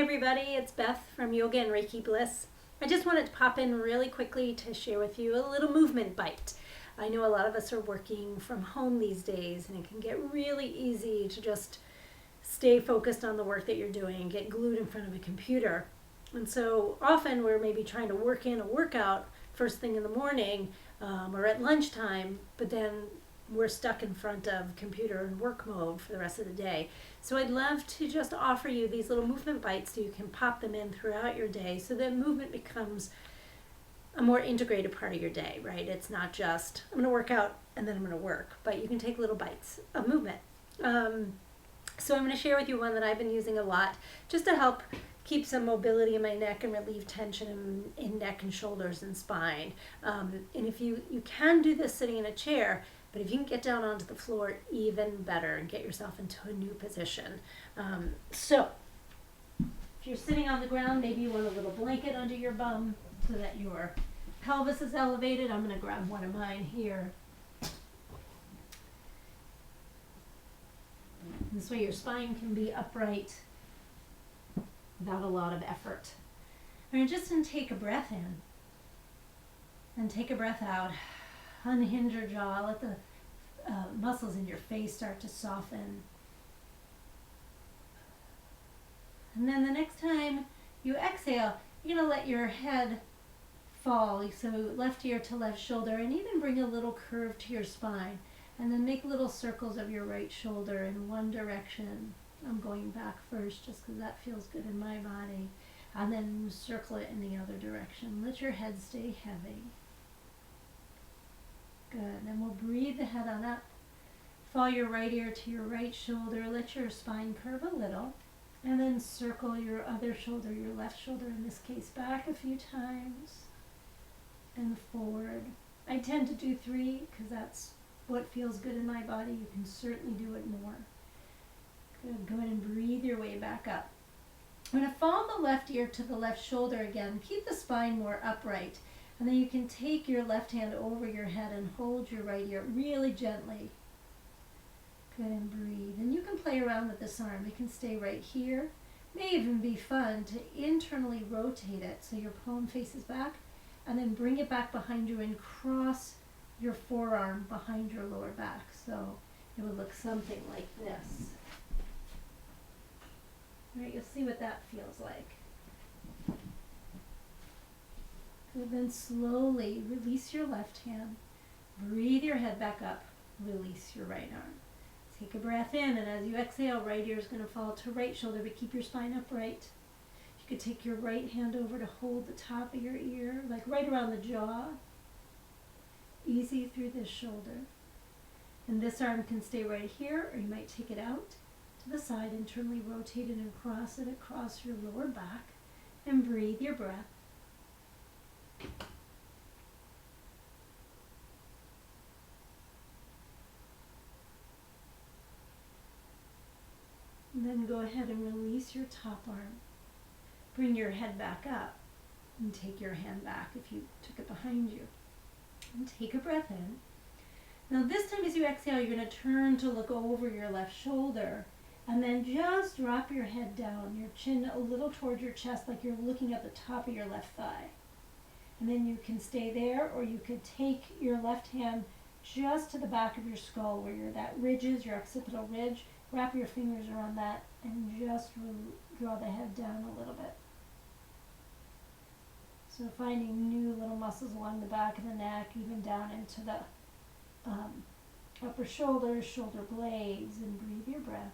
everybody, it's Beth from Yoga and Reiki Bliss. I just wanted to pop in really quickly to share with you a little movement bite. I know a lot of us are working from home these days, and it can get really easy to just stay focused on the work that you're doing and get glued in front of a computer. And so often we're maybe trying to work in a workout first thing in the morning or at lunchtime, but then we're stuck in front of computer and work mode for the rest of the day. So I'd love to just offer you these little movement bites so you can pop them in throughout your day so that movement becomes a more integrated part of your day, right? It's not just, I'm going to work out and then I'm going to work, but you can take little bites of movement. So I'm going to share with you one that I've been using a lot just to help keep some mobility in my neck and relieve tension in neck and shoulders and spine. And if you can do this sitting in a chair, but if you can get down onto the floor, even better, and get yourself into a new position. So if you're sitting on the ground, maybe you want a little blanket under your bum so that your pelvis is elevated. I'm going to grab one of mine here. This way your spine can be upright without a lot of effort. And just take a breath in and take a breath out. Unhinge your jaw, let the muscles in your face start to soften. And then the next time you exhale, you're going to let your head fall, so left ear to left shoulder, and even bring a little curve to your spine. And then make little circles of your right shoulder in one direction. I'm going back first just because that feels good in my body. And then circle it in the other direction. Let your head stay heavy. Good. Then we'll breathe the head on up. Fall your right ear to your right shoulder. Let your spine curve a little. And then circle your other shoulder, your left shoulder in this case, back a few times. And forward. I tend to do 3 because that's what feels good in my body. You can certainly do it more. Good. Go ahead and breathe your way back up. I'm going to fall the left ear to the left shoulder again. Keep the spine more upright. And then you can take your left hand over your head and hold your right ear really gently. Good, and breathe. And you can play around with this arm. It can stay right here. It may even be fun to internally rotate it so your palm faces back, and then bring it back behind you and cross your forearm behind your lower back. So it would look something like this. All right, you'll see what that feels like. And then slowly release your left hand. Breathe your head back up. Release your right arm. Take a breath in, and as you exhale, right ear is going to fall to right shoulder, but keep your spine upright. You could take your right hand over to hold the top of your ear, like right around the jaw. Easy through this shoulder. And this arm can stay right here, or you might take it out to the side, internally rotate it and cross it across your lower back, and breathe your breath. And then go ahead and release your top arm. Bring your head back up and take your hand back if you took it behind you. And take a breath in. Now this time as you exhale, you're going to turn to look over your left shoulder, and then just drop your head down, your chin a little towards your chest like you're looking at the top of your left thigh. And then you can stay there, or you could take your left hand just to the back of your skull where that ridge is, your occipital ridge. Wrap your fingers around that and just draw the head down a little bit. So finding new little muscles along the back of the neck, even down into the upper shoulders, shoulder blades, and breathe your breath.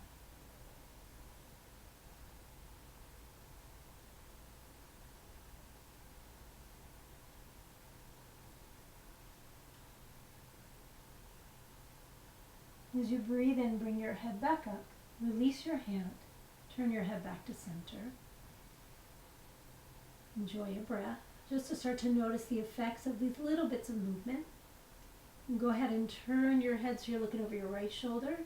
As you breathe in, bring your head back up, release your hand, turn your head back to center. Enjoy your breath, just to start to notice the effects of these little bits of movement. And go ahead and turn your head so you're looking over your right shoulder.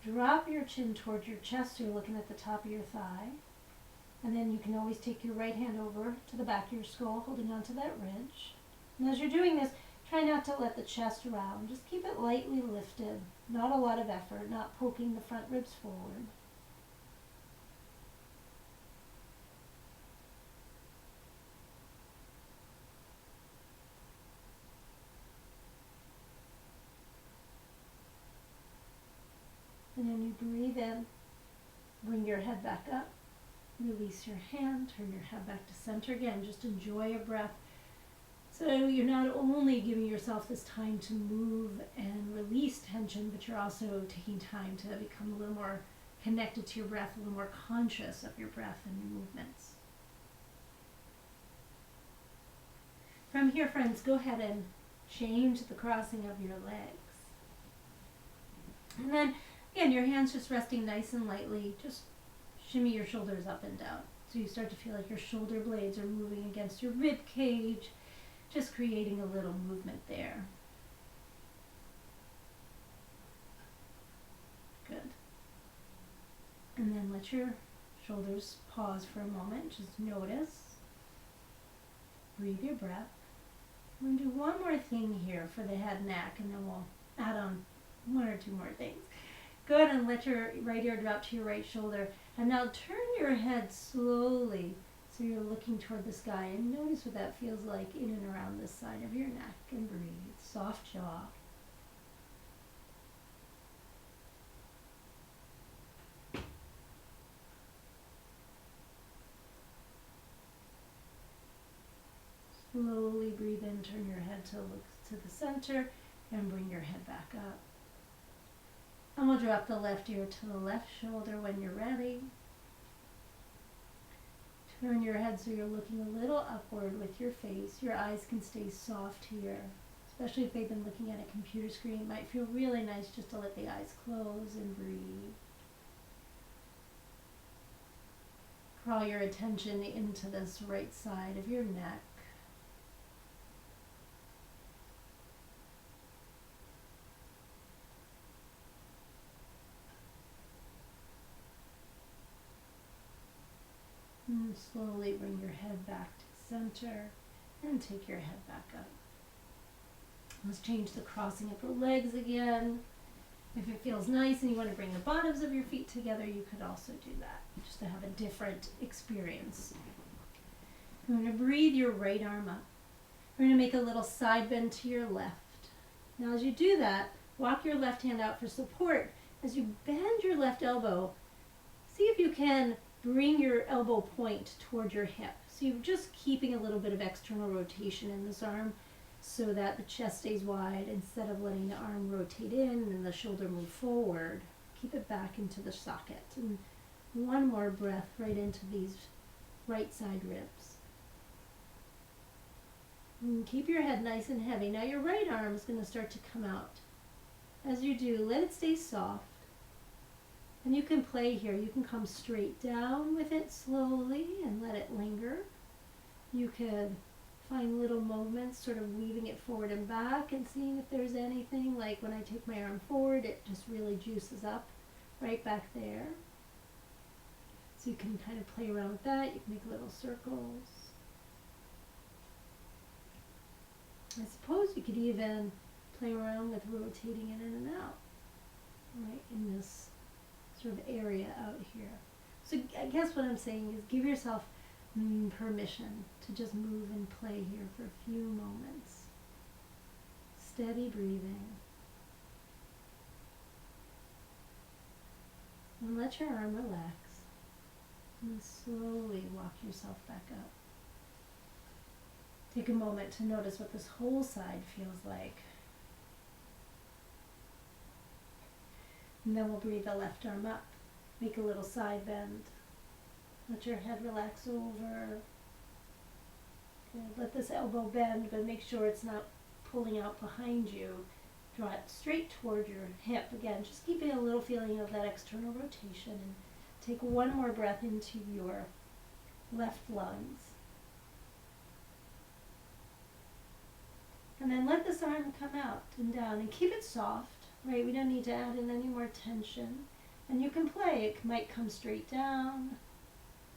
Drop your chin towards your chest so you're looking at the top of your thigh. And then you can always take your right hand over to the back of your skull, holding onto that ridge. And as you're doing this, try not to let the chest round. Just keep it lightly lifted. Not a lot of effort, not poking the front ribs forward. Bring your head back up. Release your hand. Turn your head back to center again. Just enjoy your breath. So you're not only giving yourself this time to move and release tension, but you're also taking time to become a little more connected to your breath, a little more conscious of your breath and your movements. From here, friends, go ahead and change the crossing of your legs. And then, again, your hands just resting nice and lightly. Just shimmy your shoulders up and down. So you start to feel like your shoulder blades are moving against your rib cage, just creating a little movement there. Good. And then let your shoulders pause for a moment. Just notice. Breathe your breath. We're going to do one more thing here for the head and neck, and then we'll add on one or two more things. Go ahead and let your right ear drop to your right shoulder. And now turn your head slowly so you're looking toward the sky. And notice what that feels like in and around the side of your neck. And breathe. Soft jaw. Slowly breathe in, turn your head to look to the center, and bring your head back up. And we'll drop the left ear to the left shoulder when you're ready. Turn your head so you're looking a little upward with your face. Your eyes can stay soft here, especially if they've been looking at a computer screen. It might feel really nice just to let the eyes close and breathe. Draw your attention into this right side of your neck. And slowly bring your head back to center and take your head back up. Let's change the crossing of your legs again. If it feels nice and you want to bring the bottoms of your feet together, you could also do that, just to have a different experience. You're going to breathe your right arm up. We're going to make a little side bend to your left. Now as you do that, walk your left hand out for support. As you bend your left elbow, see if you can bring your elbow point toward your hip. So you're just keeping a little bit of external rotation in this arm so that the chest stays wide instead of letting the arm rotate in and the shoulder move forward. Keep it back into the socket. And one more breath right into these right side ribs. And keep your head nice and heavy. Now your right arm is going to start to come out. As you do, let it stay soft. And you can play here. You can come straight down with it slowly and let it linger. You could find little moments, sort of weaving it forward and back and seeing if there's anything. Like when I take my arm forward, it just really juices up right back there. So you can kind of play around with that. You can make little circles. I suppose you could even play around with rotating it in and out, right, in this sort of area out here. So I guess what I'm saying is give yourself permission to just move and play here for a few moments. Steady breathing. And let your arm relax. And slowly walk yourself back up. Take a moment to notice what this whole side feels like. And then we'll breathe the left arm up. Make a little side bend. Let your head relax over. Good. Let this elbow bend, but make sure it's not pulling out behind you. Draw it straight toward your hip. Again, just keeping a little feeling of that external rotation. And take one more breath into your left lungs. And then let this arm come out and down. And keep it soft. Right, we don't need to add in any more tension. And you can play. It might come straight down.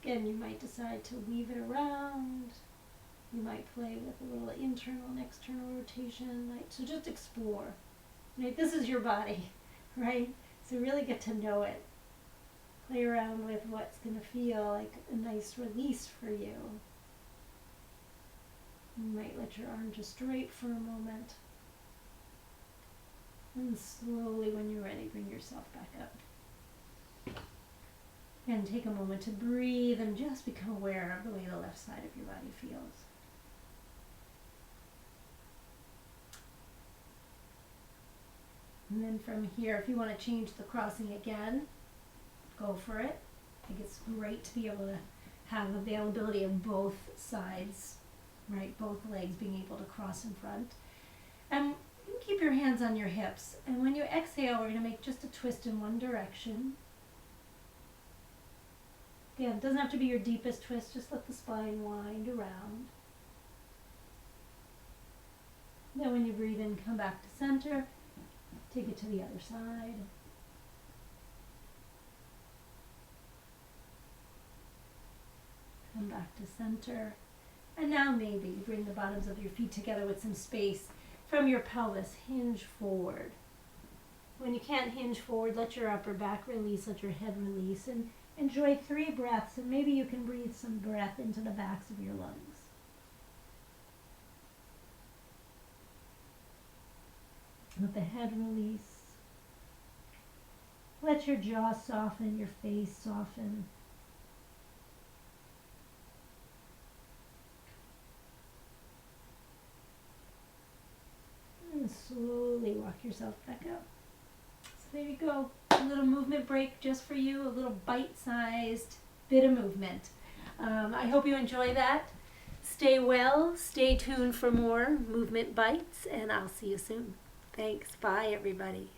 Again, you might decide to weave it around. You might play with a little internal and external rotation. Right? So just explore. Right? This is your body, right? So really get to know it. Play around with what's going to feel like a nice release for you. You might let your arm just drape for a moment. And slowly, when you're ready, bring yourself back up. And take a moment to breathe and just become aware of the way the left side of your body feels. And then from here, if you want to change the crossing again, go for it. I think it's great to be able to have availability of both sides, right? Both legs being able to cross in front. And you can keep your hands on your hips. And when you exhale, we're going to make just a twist in one direction. Again, it doesn't have to be your deepest twist, just let the spine wind around. Then when you breathe in, come back to center. Take it to the other side. Come back to center. And now maybe you bring the bottoms of your feet together with some space from your pelvis. Hinge forward. When you can't hinge forward, let your upper back release, let your head release, and enjoy 3 breaths. And maybe you can breathe some breath into the backs of your lungs. Let the head release. Let your jaw soften, your face soften. And slowly walk yourself back up. So there you go. A little movement break just for you, a little bite-sized bit of movement. I hope you enjoy that. Stay well, stay tuned for more movement bites, and I'll see you soon. Thanks. Bye, everybody.